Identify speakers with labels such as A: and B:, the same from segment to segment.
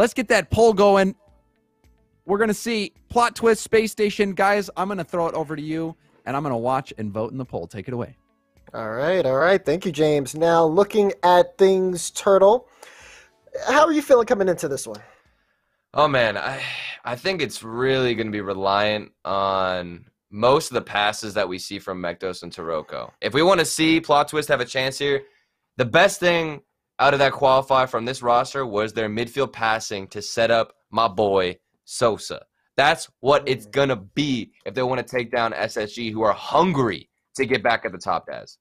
A: let's get that poll going. We're going to see plot twist, Space Station. Guys, I'm going to throw it over to you, and I'm going to watch and vote in the poll. Take it away.
B: All right. Thank you, James. Now, looking at things, Turtle, how are you feeling coming into this one?
C: Oh, man, I think it's really going to be reliant on most of the passes that we see from Mektos and Taroko. If we want to see plot twist have a chance here, the best thing out of that qualifier from this roster was their midfield passing to set up my boy Sosa. That's what it's going to be if they want to take down SSG, who are hungry to get back at the top, Daz.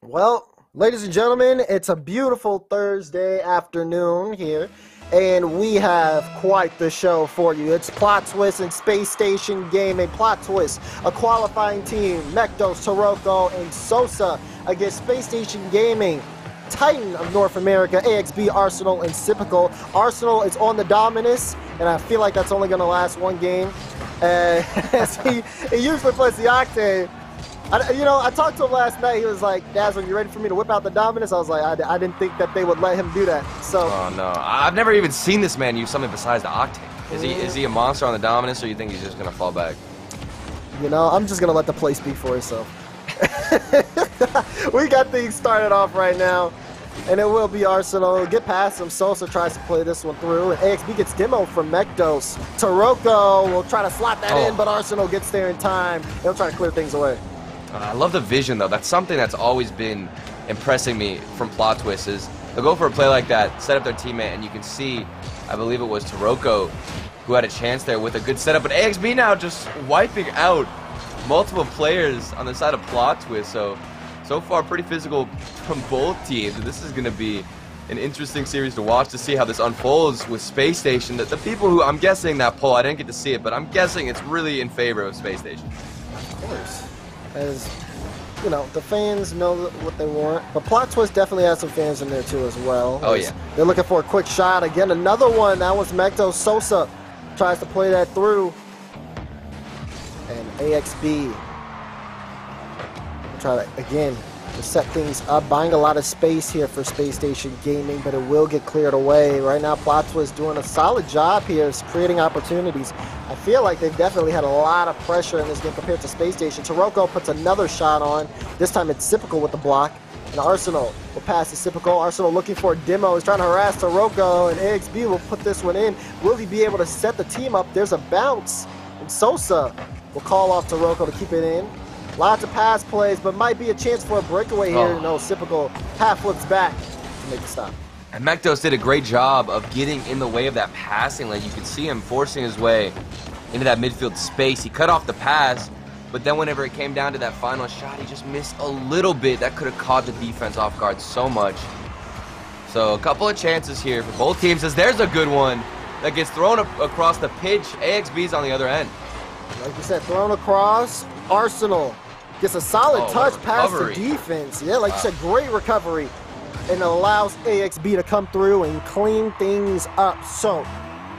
B: Well, ladies and gentlemen, it's a beautiful Thursday afternoon here, and we have quite the show for you. It's Plot Twist and Space Station Gaming. Plot Twist, a qualifying team, Mektos, Taroko, and Sosa against Space Station Gaming, Titan of North America, AXB, Arsenal, and Sypical. Arsenal is on the dominus, and I feel like that's only going to last one game. As he usually plays the Octane. I talked to him last night. He was like, Dazzle, you ready for me to whip out the dominus? I was like, I didn't think that they would let him do that. So.
C: Oh, no. I've never even seen this man use something besides the Octane. Is he a monster on the dominus, or you think he's just going to fall back?
B: I'm just going to let the play speak for itself. We got things started off right now, and it will be Arsenal. Get past him. Sosa tries to play this one through, and AXB gets demo from Mektos. Taroko will try to slot that in, but Arsenal gets there in time. They'll try to clear things away.
C: I love the vision, though. That's something that's always been impressing me from plot twists is they'll go for a play like that, set up their teammate, and you can see, I believe it was Taroko who had a chance there with a good setup. But AXB now just wiping out multiple players on the side of plot twist. So far, pretty physical from both teams. And this is going to be an interesting series to watch to see how this unfolds with Space Station. The people who, I'm guessing that poll, I didn't get to see it, but I'm guessing it's really in favor of Space Station.
B: Of course. As, the fans know what they want. But Plot Twist definitely has some fans in there, too, as well.
C: Oh, yeah.
B: They're looking for a quick shot. Again, another one. That was Mektos. Sosa tries to play that through. And AXB try to, again, to set things up. Buying a lot of space here for Space Station Gaming, but it will get cleared away. Right now, Plot Twist doing a solid job here, creating opportunities. I feel like they've definitely had a lot of pressure in this game compared to Space Station. Taroko puts another shot on. This time it's Sypical with the block. And Arsenal will pass to Sypical. Arsenal looking for a demo. He's trying to harass Taroko, and AXB will put this one in. Will he be able to set the team up? There's a bounce. And Sosa will call off Taroko to keep it in. Lots of pass plays, but might be a chance for a breakaway here. No, Sypical half flips back to make the stop.
C: And Mektos did a great job of getting in the way of that passing lane. You could see him forcing his way into that midfield space. He cut off the pass, but then whenever it came down to that final shot, he just missed a little bit. That could have caught the defense off guard so much. So a couple of chances here for both teams, as there's a good one that gets thrown across the pitch. AXB's on the other end.
B: Like you said, thrown across. Arsenal gets a solid touch past the defense. Yeah, like you said, great recovery. And allows AXB to come through and clean things up. So,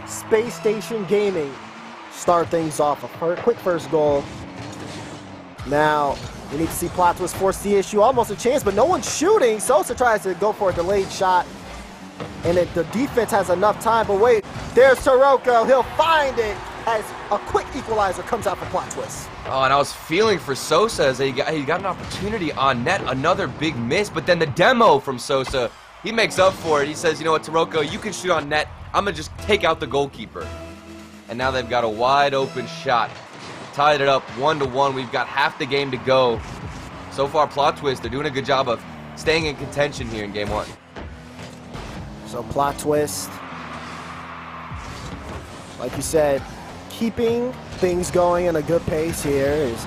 B: Space Station Gaming start things off. A quick first goal. Now, we need to see Plot Twist force the issue. Almost a chance, but no one's shooting. Sosa tries to go for a delayed shot. And the defense has enough time. But wait, there's Taroko. He'll find it as a quick equalizer comes out for Plot Twist.
C: Oh, and I was feeling for Sosa as he got an opportunity on net, another big miss, but then the demo from Sosa, he makes up for it. He says, you know what, Taroko, you can shoot on net. I'm going to just take out the goalkeeper. And now they've got a wide open shot. Tied it up 1-1. We've got half the game to go. So far, Plot Twist, they're doing a good job of staying in contention here in game one.
B: So Plot Twist, like you said, keeping things going in a good pace here is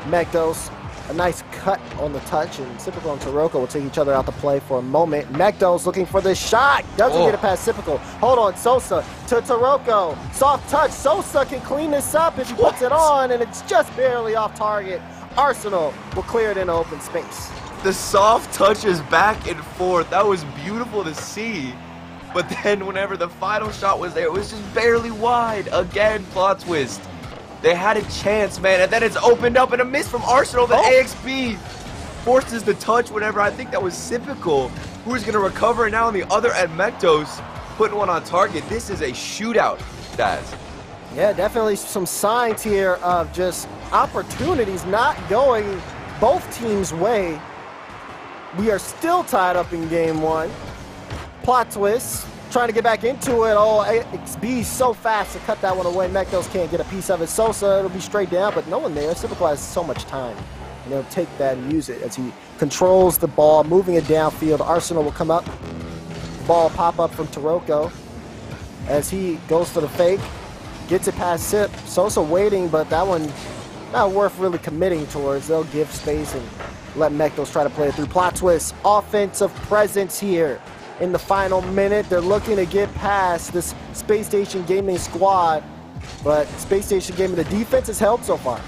B: Mektos. A nice cut on the touch, and Sypical and Taroko will take each other out to play for a moment. Mektos looking for the shot. Doesn't get it past Sypical. Hold on, Sosa to Taroko. Soft touch. Sosa can clean this up if he puts it on, and it's just barely off target. Arsenal will clear it in open space.
C: The soft touches back and forth. That was beautiful to see. But then whenever the final shot was there, it was just barely wide. Again, Plot Twist. They had a chance, man, and then it's opened up and a miss from Arsenal. The AXB forces the touch whenever I think that was Sypical, who is going to recover. And now on the other end, Mektos putting one on target. This is a shootout, Daz.
B: Yeah, definitely some signs here of just opportunities not going both teams' way. We are still tied up in game one. Plot twist, trying to get back into it. Oh, XB so fast to cut that one away. Mekdos can't get a piece of it. Sosa, it'll be straight down, but no one there. Typical has so much time. And he'll take that and use it as he controls the ball, moving it downfield. Arsenal will come up. Ball pop up from Taroko as he goes for the fake. Gets it past Sip. Sosa waiting, but that one not worth really committing towards. They'll give space and let Mekdos try to play it through. Plot twist, offensive presence here in the final minute. They're looking to get past this Space Station Gaming squad, but Space Station Gaming, the defense has held so far.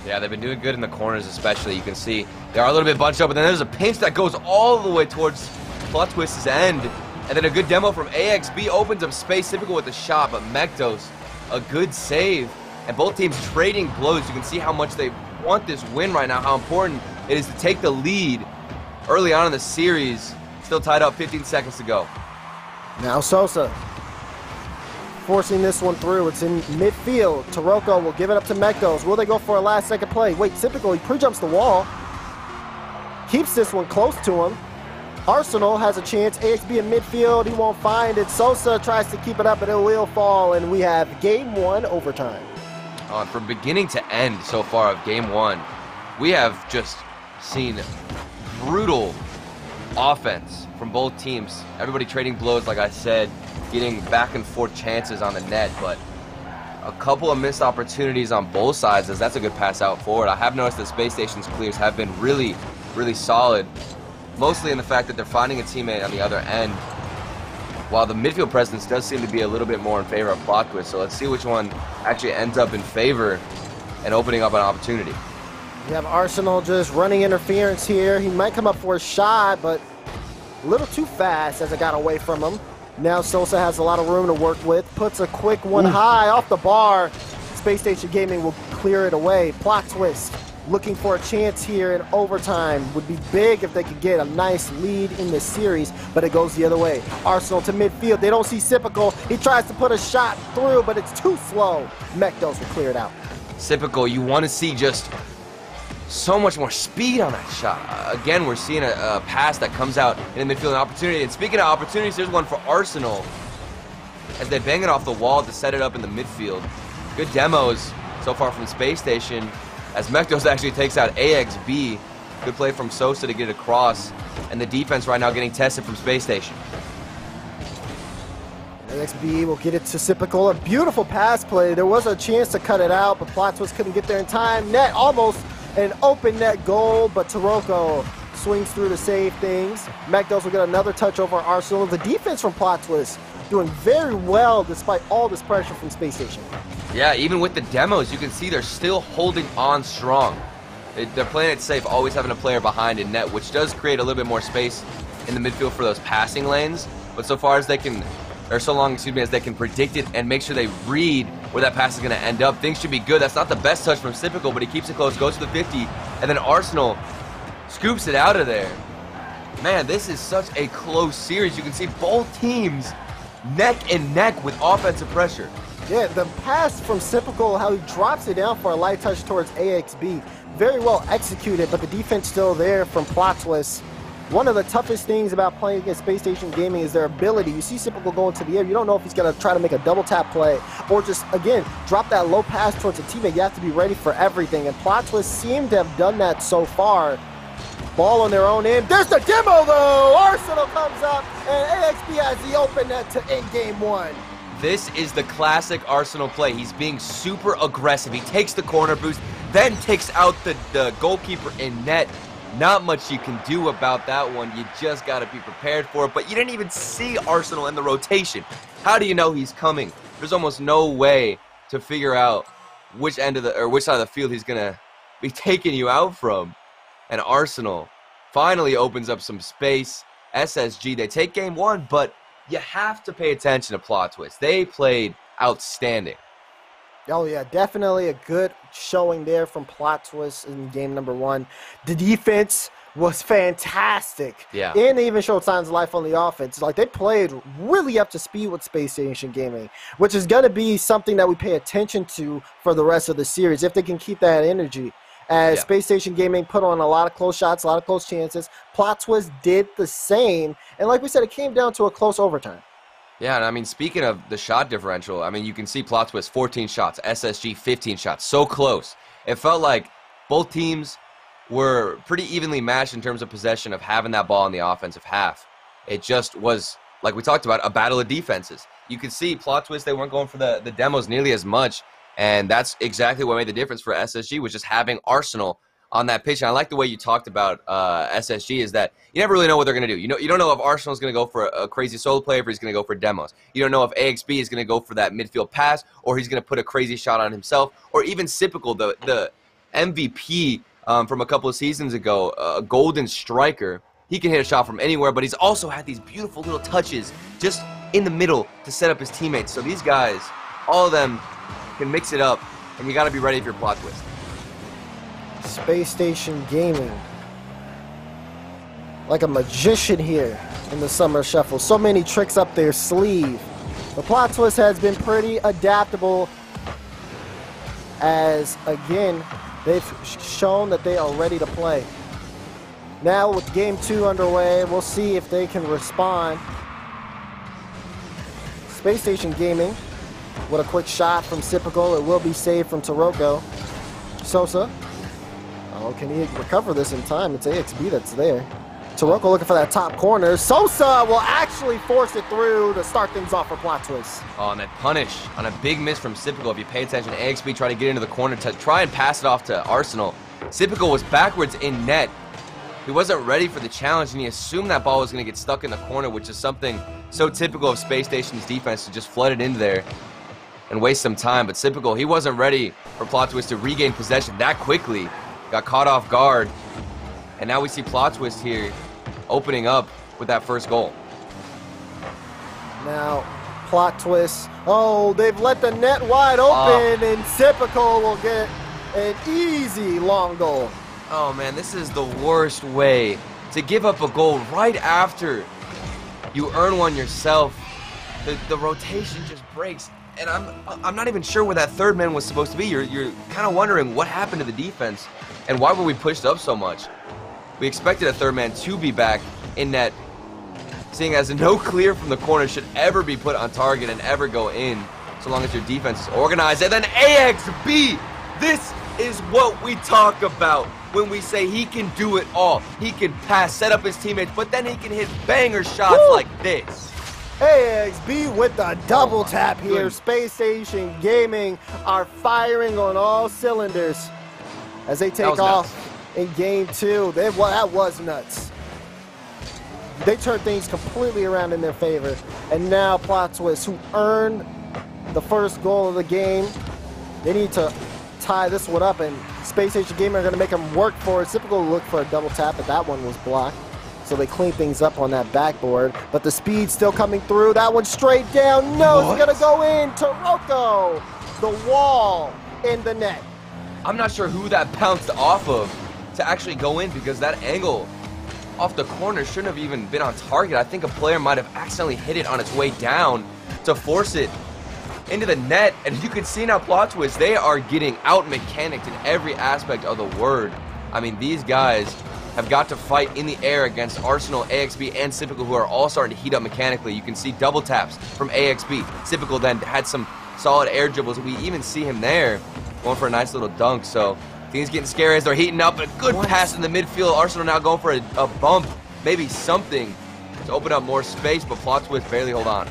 C: Yeah, they've been doing good in the corners especially. You can see they are a little bit bunched up, and then there's a pinch that goes all the way towards Plot Twist's end. And then a good demo from AXB opens up space, typical with the shot, but Mekdos, a good save. And both teams trading blows. You can see how much they want this win right now, how important it is to take the lead early on in the series. Still tied up, 15 seconds to go.
B: Now Sosa forcing this one through. It's in midfield. Taroko will give it up to Mekdos. Will they go for a last-second play? Wait, typical, he pre-jumps the wall. Keeps this one close to him. Arsenal has a chance. AXB in midfield. He won't find it. Sosa tries to keep it up, but it will fall, and we have game one overtime.
C: From beginning to end so far of game one, we have just seen brutal offense from both teams. Everybody trading blows, like I said, getting back and forth chances on the net, but a couple of missed opportunities on both sides, as that's a good pass out forward. I have noticed that Space Station's clears have been really, really solid, mostly in the fact that they're finding a teammate on the other end, while the midfield presence does seem to be a little bit more in favor of Plot Twist. So let's see which one actually ends up in favor and opening up an opportunity.
B: We have Arsenal just running interference here. He might come up for a shot, but a little too fast as it got away from him. Now Sosa has a lot of room to work with. Puts a quick one high off the bar. Space Station Gaming will clear it away. Plot Twist looking for a chance here in overtime. Would be big if they could get a nice lead in this series, but it goes the other way. Arsenal to midfield. They don't see Sipical. He tries to put a shot through, but it's too slow. Mekdos will clear it out.
C: Sipical, you want to see just so much more speed on that shot. Again, we're seeing a pass that comes out in the midfield, an opportunity. And speaking of opportunities, there's one for Arsenal as they bang it off the wall to set it up in the midfield. Good demos so far from Space Station, as Mekdos actually takes out AXB. Good play from Sosa to get it across, and the defense right now getting tested from Space Station.
B: AXB will get it to Sipical. A beautiful pass play. There was a chance to cut it out, but Plot Twist couldn't get there in time. Net almost an open net goal, but Taroko swings through to save things. Mekdos will get another touch over Arsenal. The defense from Plot Twist doing very well despite all this pressure from Space Station.
C: Yeah, even with the demos, you can see they're still holding on strong. They're playing it safe, always having a player behind in net, which does create a little bit more space in the midfield for those passing lanes. But so far as they can, or so long, excuse me, as they can predict it and make sure they read where that pass is going to end up, things should be good. That's not the best touch from Sipical, but he keeps it close, goes to the 50, and then Arsenal scoops it out of there. Man, this is such a close series. You can see both teams neck and neck with offensive pressure.
B: Yeah, the pass from Sipical, how he drops it down for a light touch towards AXB. Very well executed, but the defense still there from Plot Twist. One of the toughest things about playing against Space Station Gaming is their ability. You see Sipical go into the air. You don't know if he's going to try to make a double tap play or just, again, drop that low pass towards a teammate. You have to be ready for everything, and Plot Twist seem to have done that so far. Ball on their own end. There's the demo, though! Arsenal comes up, and AXB has the open net to end game one.
C: This is the classic Arsenal play. He's being super aggressive. He takes the corner boost, then takes out the goalkeeper in net. Not much you can do about that one. You just got to be prepared for it. But you didn't even see Arsenal in the rotation. How do you know he's coming? There's almost no way to figure out which end of the or which side of the field he's gonna be taking you out from. And Arsenal finally opens up some space. SSG, they take game one, but you have to pay attention to Plot Twist. They played outstanding.
B: Oh, yeah, definitely a good showing there from Plot Twist in game number one. The defense was fantastic.
C: Yeah.
B: And they even showed signs of life on the offense. Like, they played really up to speed with Space Station Gaming, which is going to be something that we pay attention to for the rest of the series, if they can keep that energy. As Space Station Gaming put on a lot of close shots, a lot of close chances. Plot Twist did the same. And like we said, it came down to a close overtime.
C: Yeah, and I mean, speaking of the shot differential, I mean, you can see Plot Twist 14 shots, SSG 15 shots. So close. It felt like both teams were pretty evenly matched in terms of possession of having that ball in the offensive half. It just was, like we talked about, a battle of defenses. You could see Plot Twist, they weren't going for the demos nearly as much. And that's exactly what made the difference for SSG, was just having Arsenal on that pitch. And I like the way you talked about SSG, is that you never really know what they're going to do. You don't know if Arsenal is going to go for a crazy solo play, or if he's going to go for demos. You don't know if AXB is going to go for that midfield pass, or he's going to put a crazy shot on himself, or even Sipical, the MVP from a couple of seasons ago, a golden striker. He can hit a shot from anywhere, but he's also had these beautiful little touches just in the middle to set up his teammates. So these guys, all of them, can mix it up, and you got to be ready for your Plot Twist.
B: Space Station Gaming, like a magician here in the Summer Shuffle. So many tricks up their sleeve. The Plot Twist has been pretty adaptable, as, again, they've shown that they are ready to play. Now with Game 2 underway, we'll see if they can respond. Space Station Gaming, with a quick shot from Sipical. It will be saved from Taroko. Sosa. Oh, can he recover this in time? It's AXB that's there. Taroko looking for that top corner. Sosa will actually force it through to start things off for Plot Twist.
C: Oh, and that punish on a big miss from Sipical. If you pay attention, AXB tried to get into the corner to try and pass it off to Arsenal. Sipical was backwards in net. He wasn't ready for the challenge, and he assumed that ball was going to get stuck in the corner, which is something so typical of Space Station's defense, to just flood it in there and waste some time. But Sipical, he wasn't ready for Plot Twist to regain possession that quickly. Got caught off guard. And now we see Plot Twist here opening up with that first goal.
B: Now, Plot Twist. Oh, they've let the net wide open, and Sipical will get an easy long goal.
C: Oh, man, this is the worst way to give up a goal right after you earn one yourself. The rotation just breaks. And I'm not even sure where that third man was supposed to be. You're kind of wondering what happened to the defense and why were we pushed up so much. We expected a third man to be back in net, seeing as no clear from the corner should ever be put on target and ever go in, so long as your defense is organized. And then AXB, this is what we talk about when we say he can do it all. He can pass, set up his teammates, but then he can hit banger shots like this.
B: AXB with the double tap here. Goodness. Space Station Gaming are firing on all cylinders as they take off in Game 2. That was nuts. They turned things completely around in their favor. And now Plot Twist, who earned the first goal of the game, they need to tie this one up, and Space Station Gaming are going to make them work for it. Typical look for a double tap, but that one was blocked. So they clean things up on that backboard, but the speed still coming through. That one straight down. No, it's going to go in. Taroko, the wall in the net.
C: I'm not sure who that bounced off of to actually go in, because that angle off the corner shouldn't have even been on target. I think a player might have accidentally hit it on its way down to force it into the net. And you can see now Plot Twist, they are getting out-mechanicked in every aspect of the word. I mean, these guys have got to fight in the air against Arsenal, AXB, and Sipical, who are all starting to heat up mechanically. You can see double taps from AXB. Sipical then had some solid air dribbles. We even see him there going for a nice little dunk. So things getting scary as they're heating up. A good pass in the midfield. Arsenal now going for a bump, maybe something to open up more space, but Plot Twist barely hold on.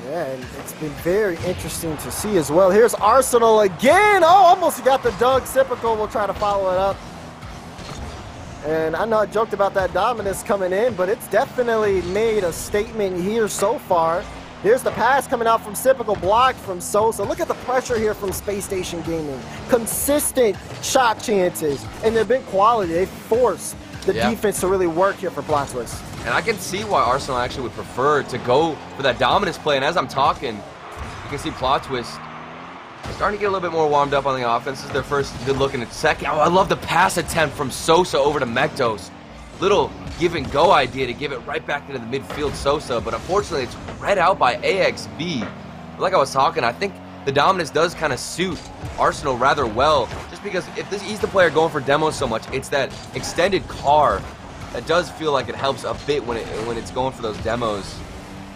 B: Yeah, and it's been very interesting to see as well. Here's Arsenal again. Oh, almost got the dunk. Sipical will try to follow it up. And I know I joked about that dominance coming in, but it's definitely made a statement here so far. Here's the pass coming out from Sipical, blocked from Sosa. Look at the pressure here from Space Station Gaming. Consistent shot chances, and they've been quality. They force the defense to really work here for Plot Twist.
C: And I can see why Arsenal actually would prefer to go for that dominance play. And as I'm talking, you can see Plot Twist starting to get a little bit more warmed up on the offense. This is their first good look in a second. Oh, I love the pass attempt from Sosa over to Mektos. Little give and go idea to give it right back into the midfield Sosa, but unfortunately it's read out by AXB. Like I was talking, I think the dominance does kind of suit Arsenal rather well, just because if he's the player going for demos so much, it's that extended car that does feel like it helps a bit when it's going for those demos.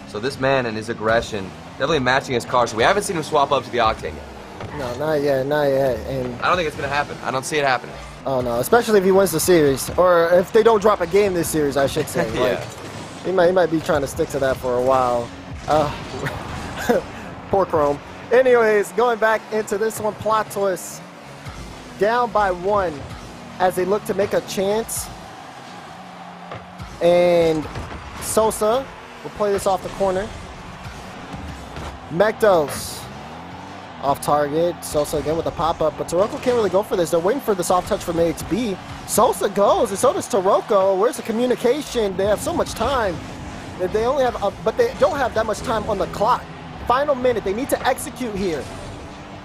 C: So this man and his aggression definitely matching his car. So we haven't seen him swap up to the Octane yet.
B: No, not yet, not yet. And
C: I don't think it's gonna happen. I don't see it happening.
B: Oh no, especially if he wins the series, or if they don't drop a game this series, I should say.
C: Yeah.
B: Like, he might be trying to stick to that for a while. Poor Chrome. Anyways, going back into this one, plot twist. Down by 1 as they look to make a chance. And Sosa will play this off the corner. Mektos off target. Sosa again with a pop-up, but Taroko can't really go for this. They're waiting for the soft touch from AXB. Sosa goes, and so does Taroko. Where's the communication? They have so much time. They only have, but they don't have that much time on the clock. Final minute, they need to execute here.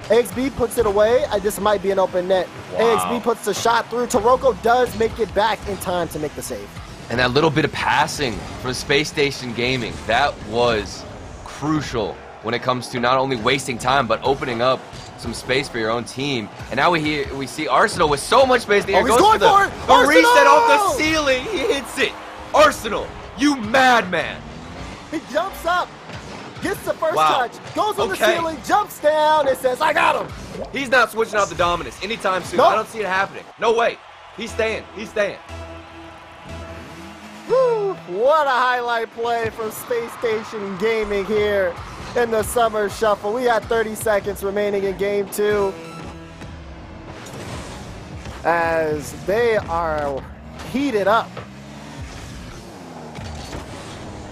B: AXB puts it away. This might be an open net. Wow. AXB puts the shot through. Taroko does make it back in time to make the save.
C: And that little bit of passing from Space Station Gaming, that was crucial when it comes to not only wasting time, but opening up some space for your own team. And now we see Arsenal with so much space. The
B: he's going for it!
C: The reset off the ceiling. He hits it. Arsenal, you madman.
B: He jumps up. Gets the first touch, goes on the ceiling, jumps down, and says, I got him.
C: He's not switching out the dominance anytime soon.
B: Nope.
C: I don't see it happening. No way. He's staying. He's staying.
B: Woo, what a highlight play from Space Station Gaming here in the Summer Shuffle. We got 30 seconds remaining in Game 2. As they are heated up.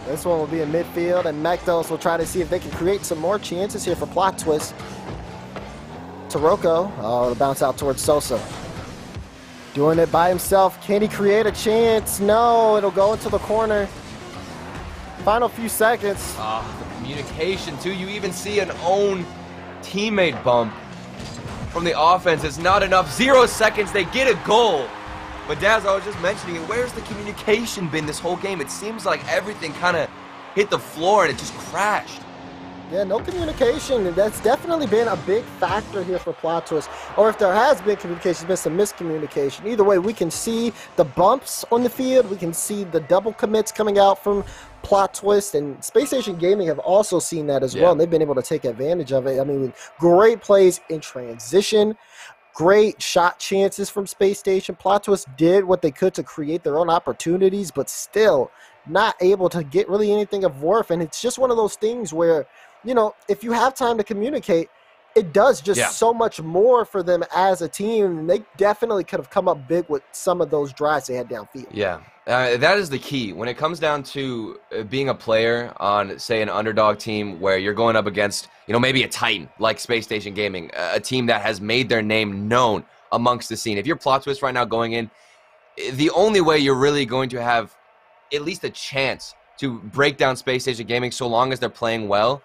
B: This one will be in midfield, and Mektos will try to see if they can create some more chances here for plot twist. Taroko, it'll bounce out towards Sosa. Doing it by himself. Can he create a chance? No, it'll go into the corner. Final few seconds.
C: The communication too. You even see an own teammate bump from the offense. It's not enough. 0 seconds, they get a goal. But Daz, I was just mentioning it, where's the communication been this whole game? It seems like everything kind of hit the floor and it just crashed.
B: Yeah, no communication. That's definitely been a big factor here for plot twist. Or if there has been communication, there's been some miscommunication. Either way, we can see the bumps on the field. We can see the double commits coming out from plot twist. And Space Station Gaming have also seen that as well. And they've been able to take advantage of it. I mean, great plays in transition. Great shot chances from Space Station. Plot Twist did what they could to create their own opportunities, but still not able to get really anything of worth. And it's just one of those things where, you know, if you have time to communicate, it does just so much more for them as a team. And they definitely could have come up big with some of those drives they had downfield.
C: Yeah, that is the key. When it comes down to being a player on, say, an underdog team where you're going up against, you know, maybe a Titan like Space Station Gaming, a team that has made their name known amongst the scene. If you're plot twist right now going in, the only way you're really going to have at least a chance to break down Space Station Gaming so long as they're playing well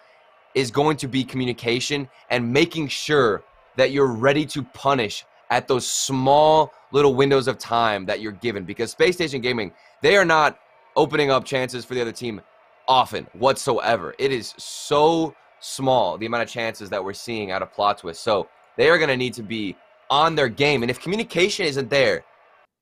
C: is going to be communication and making sure that you're ready to punish at those small little windows of time that you're given. Because Space Station Gaming, they are not opening up chances for the other team often whatsoever. It is so small, the amount of chances that we're seeing out of plot twist. So they are going to need to be on their game. And if communication isn't there,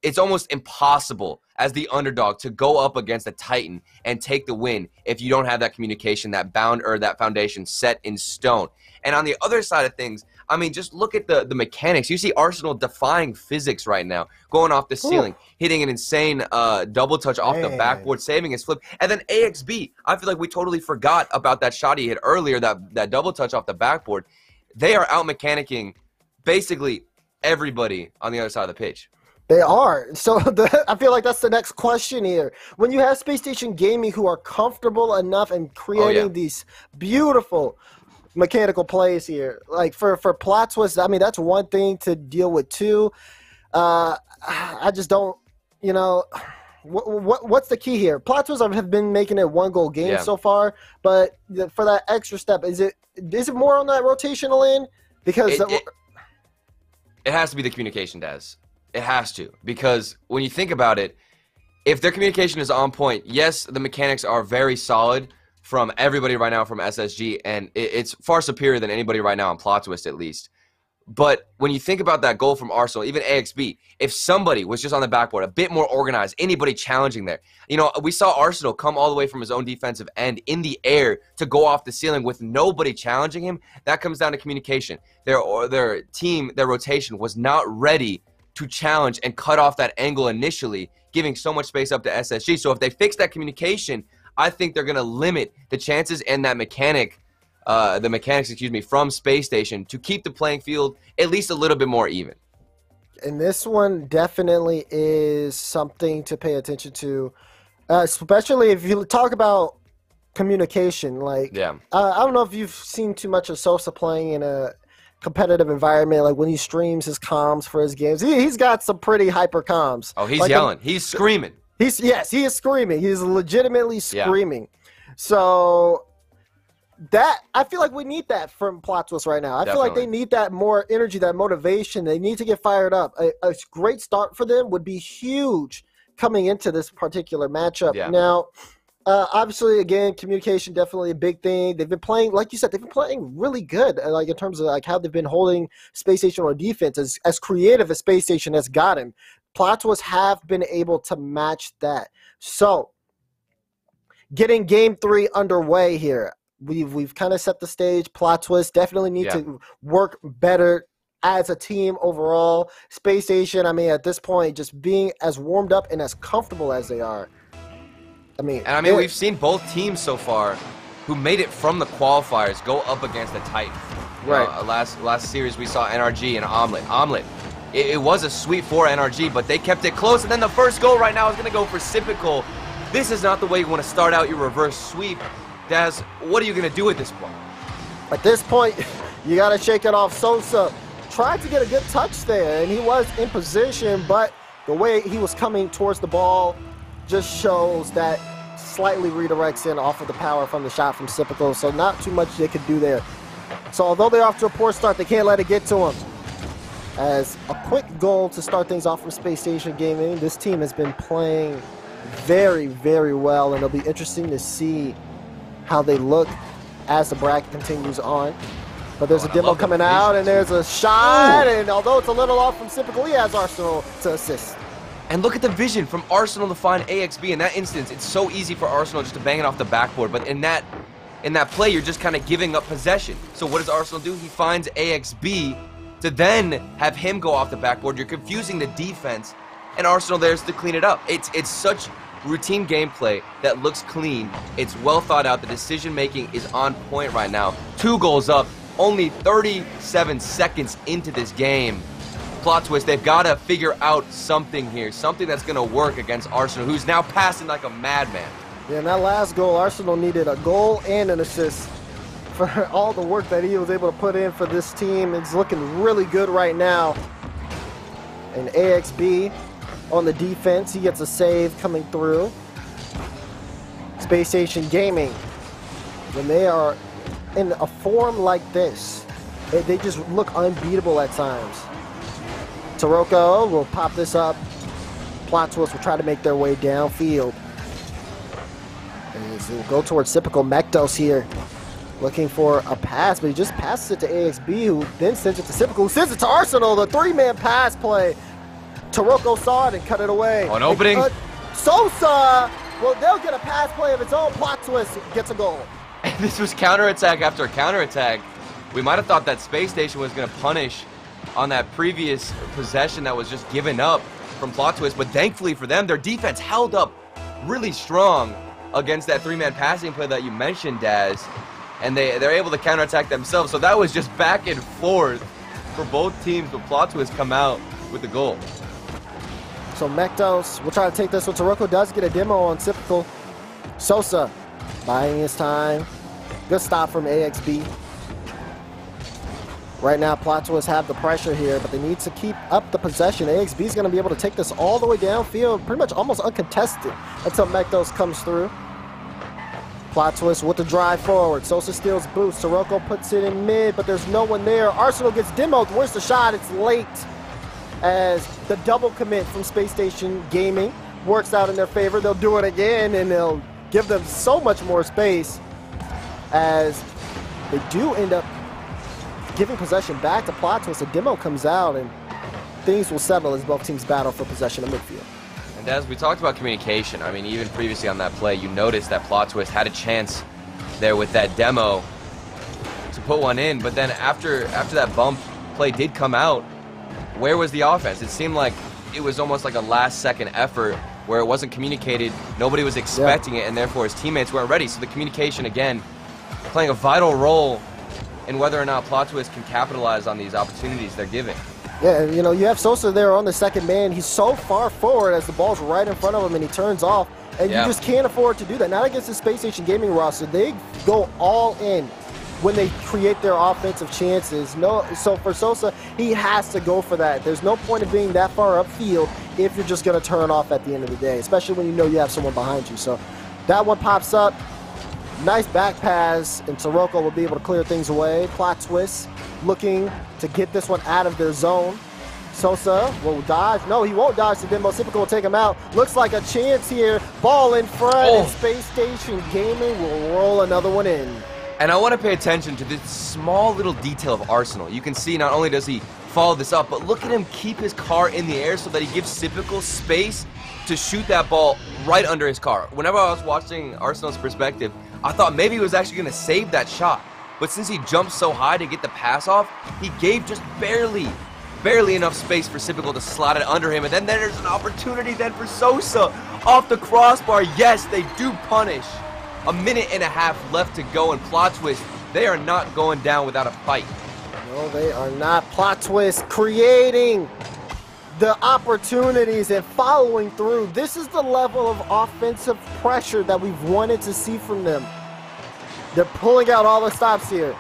C: it's almost impossible as the underdog to go up against a Titan and take the win if you don't have that communication, that that foundation set in stone. And on the other side of things, I mean, just look at the mechanics. You see Arsenal defying physics right now, going off the ceiling, hitting an insane double touch off the backboard, saving his flip. And then AXB, I feel like we totally forgot about that shot he hit earlier, that double touch off the backboard. They are out-mechanicking basically everybody on the other side of the pitch.
B: They are. So I feel like that's the next question here. When you have Space Station Gaming who are comfortable enough in creating these beautiful mechanical plays here, like for plot twists, I mean, that's one thing to deal with too. I just don't, you know, what's the key here? Plot twists have been making it 1-goal game so far, but for that extra step, is it more on that rotational end? Because
C: it has to be the communication, Daz. It has to, because when you think about it, if their communication is on point, yes, the mechanics are very solid from everybody right now from SSG, and it's far superior than anybody right now on Plot Twist, at least. But when you think about that goal from Arsenal, even AXB, if somebody was just on the backboard, a bit more organized, anybody challenging there. You know, we saw Arsenal come all the way from his own defensive end in the air to go off the ceiling with nobody challenging him. That comes down to communication. Their team, their rotation was not ready to challenge and cut off that angle initially, giving so much space up to SSG. So if they fix that communication, I think they're going to limit the chances and that mechanics, from Space Station to keep the playing field at least a little bit more even.
B: And this one definitely is something to pay attention to, especially if you talk about communication. Like, I don't know if you've seen too much of Sosa playing in a competitive environment, like when he streams his comms for his games. He's got some pretty hyper comms.
C: Oh, he's yelling. He's screaming.
B: He is screaming. He's legitimately screaming. Yeah. So that, I feel like we need that from Plot Twist right now. I feel like they need that more energy, that motivation. They need to get fired up. A great start for them would be huge coming into this particular matchup. Yeah. Now, obviously, again, communication definitely a big thing. They've been playing, like you said, they've been playing really good. Like in terms of like how they've been holding Space Station on defense, as creative as Space Station has gotten. Plot Twist have been able to match that. So, getting Game 3 underway here. We've kind of set the stage. Plot Twist definitely need to work better as a team overall. Space Station, I mean, at this point, just being as warmed up and as comfortable as they are. I mean,
C: we've seen both teams so far who made it from the qualifiers go up against the Titan.
B: Right.
C: Last series we saw NRG and Omelet. It was a sweep for NRG, but they kept it close. And then the first goal right now is going to go for Sipical. This is not the way you want to start out your reverse sweep. Daz, what are you going to do at this point?
B: At this point, you got to shake it off. Sosa tried to get a good touch there, and he was in position, but the way he was coming towards the ball just shows that slightly redirects in off of the power from the shot from Sipical, so not too much they could do there. So although they're off to a poor start, they can't let it get to them. As a quick goal to start things off for Space Station Gaming, this team has been playing very, very well, and it'll be interesting to see how they look as the bracket continues on. But there's a demo coming out, and there's a shot, and although it's a little off from Sipical, he has Arsenal to assist.
C: And look at the vision from Arsenal to find AXB. In that instance, it's so easy for Arsenal just to bang it off the backboard, but in that play, you're just kind of giving up possession. So what does Arsenal do? He finds AXB to then have him go off the backboard. You're confusing the defense, and Arsenal there's to clean it up. It's such routine gameplay that looks clean. It's well thought out. The decision making is on point right now. 2 goals up, only 37 seconds into this game. Plot Twist, they've got to figure out something here, something that's going to work against Arsenal, who's now passing like a madman.
B: Yeah, in that last goal, Arsenal needed a goal and an assist for all the work that he was able to put in for this team. It's looking really good right now. And AXB on the defense, he gets a save coming through. Space Station Gaming, when they are in a form like this, they just look unbeatable at times. Taroko will pop this up. Plot Twist will try to make their way downfield. And he'll go towards Sipical. Mektos here, looking for a pass, but he just passes it to AXB, who then sends it to Sipical, who sends it to Arsenal. The 3-man pass play. Taroko saw it and cut it away.
C: On opening.
B: Sosa, well, they'll get a pass play of its own. Plot Twist gets a goal.
C: And this was counterattack after counterattack. We might have thought that Space Station was going to punish on that previous possession that was just given up from Plot Twist, but thankfully for them, their defense held up really strong against that 3-man passing play that you mentioned, Daz, and they're able to counterattack themselves. So that was just back and forth for both teams, but Plot Twist come out with the goal.
B: So Mektos will try to take this one. Taroko does get a demo on Sipical. Sosa buying his time. Good stop from AXB. Right now, Plot Twist have the pressure here, but they need to keep up the possession. AXB is going to be able to take this all the way downfield, pretty much almost uncontested, until Mektos comes through. Plot twist with the drive forward. Sosa steals boost. Sirocco puts it in mid, but there's no one there. Arsenal gets demoed. Where's the shot? It's late. As the double commit from Space Station Gaming works out in their favor. They'll do it again, and they'll give them so much more space as they do end up giving possession back to Plot Twist. A demo comes out, and things will settle as both teams battle for possession of midfield.
C: And as we talked about communication, I mean, even previously on that play, you noticed that Plot Twist had a chance there with that demo to put one in, but then after that bump play did come out, where was the offense? It seemed like it was almost like a last-second effort where it wasn't communicated, nobody was expecting it, and therefore his teammates weren't ready. So the communication, again, playing a vital role in whether or not Plot Twist can capitalize on these opportunities they're given.
B: Yeah, you know, you have Sosa there on the second man. He's so far forward as the ball's right in front of him, and he turns off. And you just can't afford to do that. Not against the Space Station Gaming roster. They go all in when they create their offensive chances. So for Sosa, he has to go for that. There's no point of being that far upfield if you're just going to turn off at the end of the day, especially when you know you have someone behind you. So that one pops up. Nice back pass, and Sirocco will be able to clear things away. Plot Twist looking to get this one out of their zone. Sosa will dodge. No, he won't dodge the demo. Sipico will take him out. Looks like a chance here. Ball in front, and Space Station Gaming will roll another one in.
C: And I want to pay attention to this small little detail of Arsenal. You can see not only does he follow this up, but look at him keep his car in the air so that he gives Sipico space to shoot that ball right under his car. Whenever I was watching Arsenal's perspective, I thought maybe he was actually going to save that shot. But since he jumped so high to get the pass off, he gave just barely enough space for Sipico to slide it under him. And then there's an opportunity then for Sosa off the crossbar. Yes, they do punish. A minute and a half left to go, and Plot Twist, they are not going down without a fight.
B: No, they are not. Plot Twist creating the opportunities and following through. This is the level of offensive pressure that we've wanted to see from them. They're pulling out all the stops here.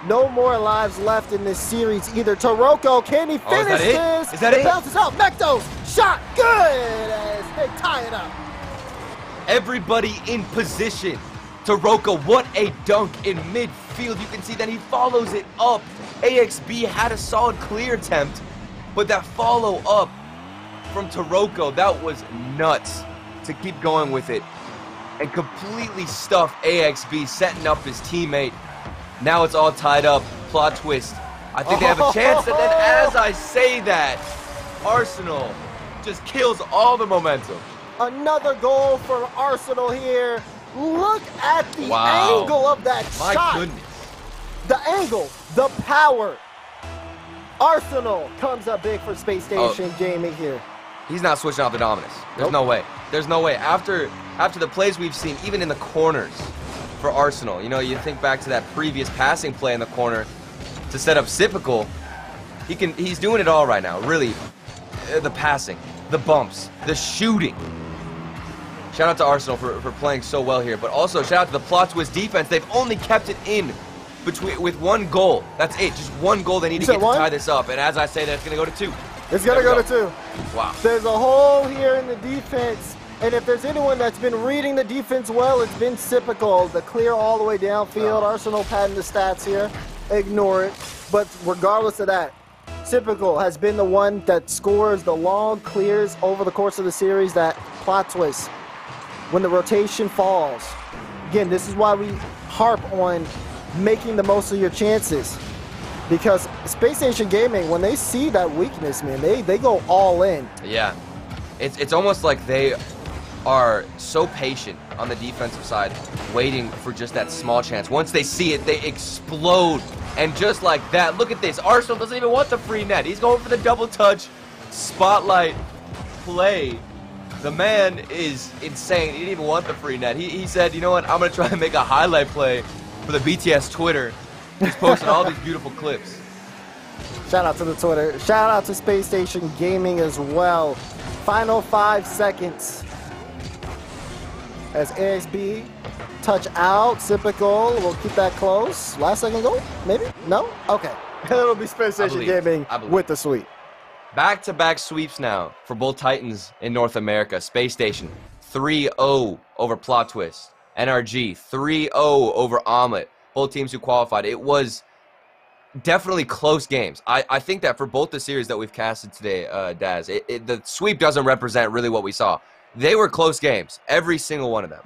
B: No more lives left in this series either. Taroko, can he finish this?
C: Is that it?
B: Bounces out. Mektos, shot good as they tie it up.
C: Everybody in position. Taroko, what a dunk in midfield. You can see that he follows it up. AXB had a solid clear attempt, but that follow-up from Taroko, that was nuts to keep going with it and completely stuff AXB, setting up his teammate. Now it's all tied up. Plot Twist. I think they have a chance, and then as I say that, Arsenal just kills all the momentum.
B: Another goal for Arsenal here. Look at the angle of that shot.
C: My goodness.
B: The angle, the power. Arsenal comes up big for Space Station Gaming here.
C: He's not switching off the dominance. There's no way. There's no way. After the plays we've seen, even in the corners for Arsenal, you know, you think back to that previous passing play in the corner to set up Sipical. He's doing it all right now, really. The passing, the bumps, the shooting. Shout out to Arsenal for playing so well here, but also shout out to the Plot Twist defense. They've only kept it in with one goal. That's it. Just one goal they need to get to tie this up. And as I say that, it's going to go to 2.
B: It's going to go to 2.
C: Wow.
B: There's a hole here in the defense. And if there's anyone that's been reading the defense well, it's been Sipical. The clear all the way downfield. Arsenal padding the stats here. Ignore it. But regardless of that, Sipical has been the one that scores the long clears over the course of the series. That Plot Twist, when the rotation falls. Again, this is why we harp on making the most of your chances. Because Space Station Gaming, when they see that weakness, man, they go all in.
C: Yeah. It's almost like they are so patient on the defensive side, waiting for just that small chance. Once they see it, they explode. And just like that, look at this. Arsenal doesn't even want the free net. He's going for the double touch spotlight play. The man is insane. He didn't even want the free net. He said, you know what, I'm going to try and make a highlight play for the BTS Twitter. He's posting all these beautiful clips.
B: Shout out to the Twitter. Shout out to Space Station Gaming as well. Final 5 seconds. As AXB touch out. Sipical will keep that close. Last second goal? Maybe? No? Okay. It'll be Space Station Gaming with the sweep.
C: Back-to-back sweeps now for both Titans in North America. Space Station 3-0 over Plot Twist. NRG 3-0 over Omelet, both teams who qualified. It was definitely close games. I think that for both the series that we've casted today, Daz, the sweep doesn't represent really what we saw. They were close games, every single one of them.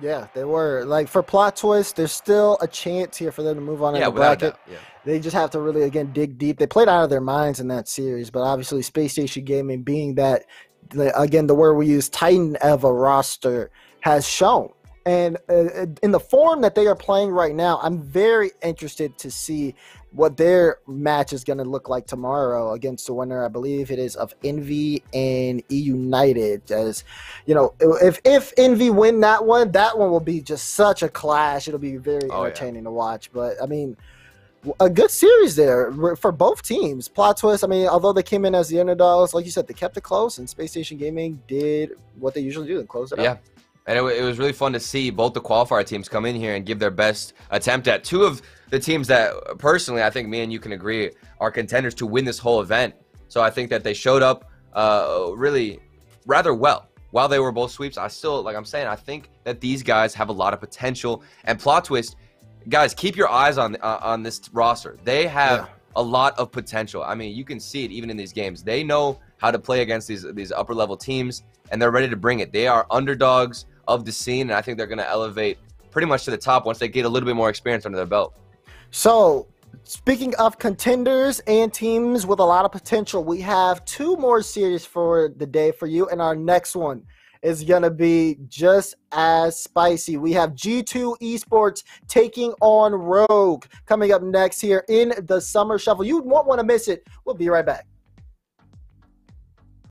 B: Yeah, they were. Like, for plot twist, there's still a chance here for them to move on in the bracket.
C: Yeah.
B: They just have to really, again, dig deep. They played out of their minds in that series, but obviously Space Station Gaming, being that, again, the word we use, Titan of a roster, has shown. And in the form that they are playing right now, I'm very interested to see what their match is going to look like tomorrow against the winner, I believe it is, of Envy and E United. As you know, if Envy win that one will be just such a clash. It'll be very entertaining to watch. But I mean, a good series there for both teams. Plot twist, I mean, although they came in as the underdogs, like you said, they kept it close, and Space Station Gaming did what they usually do and close it out.
C: And it was really fun to see both the qualifier teams come in here and give their best attempt at two of the teams that, personally, I think me and you can agree are contenders to win this whole event. So I think that they showed up really rather well. While they were both sweeps, I still, like I'm saying, I think that these guys have a lot of potential. And plot twist, guys, keep your eyes on this roster. They have a lot of potential. I mean, you can see it even in these games. They know how to play against these upper-level teams, and they're ready to bring it. They are underdogs of the scene, and I think they're going to elevate pretty much to the top once they get a little bit more experience under their belt.
B: So, speaking of contenders and teams with a lot of potential, we have two more series for the day for you, and our next one is going to be just as spicy. We have G2 Esports taking on Rogue coming up next here in the Summer Shuffle. You won't want to miss it. We'll be right back.